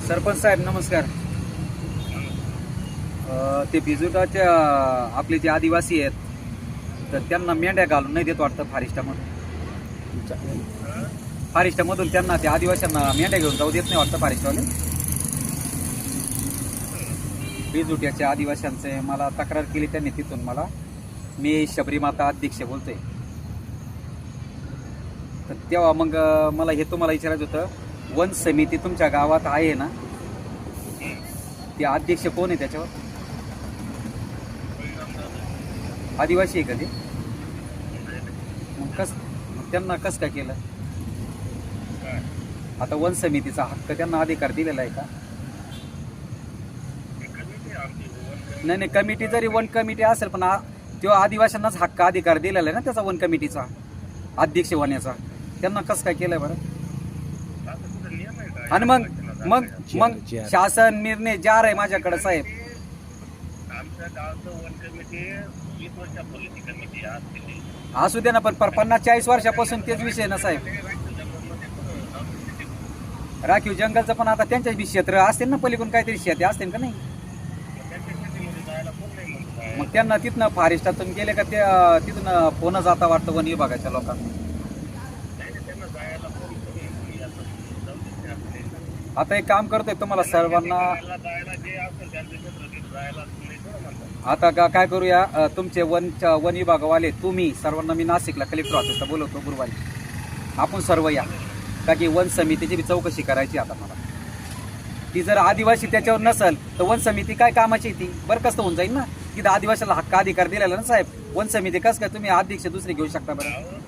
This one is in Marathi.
सरपंच साहेब नमस्कार. ते बिजुटाच्या आपले जे आदिवासी आहेत तर त्यांना मेंढ्या घालून नाही देत वाटतं फारिस्टामधून त्यांना त्या आदिवासींना मेंढ्या घेऊन जाऊ देत नाही वाटतं फारिस्टवाले. बिजुट्याच्या आदिवासींचे मला तक्रार केली त्यांनी तिथून. मी शबरी माता अध्यक्ष बोलतोय. तर तेव्हा मग मला हे तुम्हाला विचारायचं होतं, वन समिती तुमच्या गावात आहे ना, ते अध्यक्ष कोण आहे त्याच्यावर? आदिवासी आहे का ते? मग त्यांना कसं काय केलं? आता वन समितीचा हक्क त्यांना अधिकार दिलेला आहे का? नाही, कमिटी जरी वन कमिटी असेल पण तेव्हा आदिवासींनाच हक्क अधिकार दिलेला आहे ना त्याचा, वन कमिटीचा अध्यक्ष होण्याचा. त्यांना कसं काय केलंय बरं? आणि मग मग मग शासन निर्णय जार आहे माझ्याकडे साहेब. असू दे ना, पण 50-40 वर्षापासून तेच विषय ना साहेब. राखीव जंगलचं पण आता त्यांच्या बी क्षेत्र असतील ना, पलीकडून काहीतरी शेती असतील का नाही? मग त्यांना तिथनं फॉरेस्टातून गेले का ते तिथून फोन जाता वाटतं वन विभागाच्या लोकांना. आता एक काम करतोय तुम्हाला सर्वांना, आता काय करूया, तुमचे वन विभागवाले तुम्ही सर्वांना मी नाशिकला कलेक्टर ऑफिसला बोलवतो गुरुवारी. आपण सर्व या, का की वन समितीची बी चौकशी करायची आता मला. ती जर आदिवासी त्याच्यावर नसेल तर वन समिती काय कामाची ती बरखास्त होऊन जाईल ना. तिथं आदिवासीला हक्क अधिकार दिलेला ना साहेब. वन समिती कसं काय तुम्ही अध्यक्ष दुसरे घेऊ शकता बरं?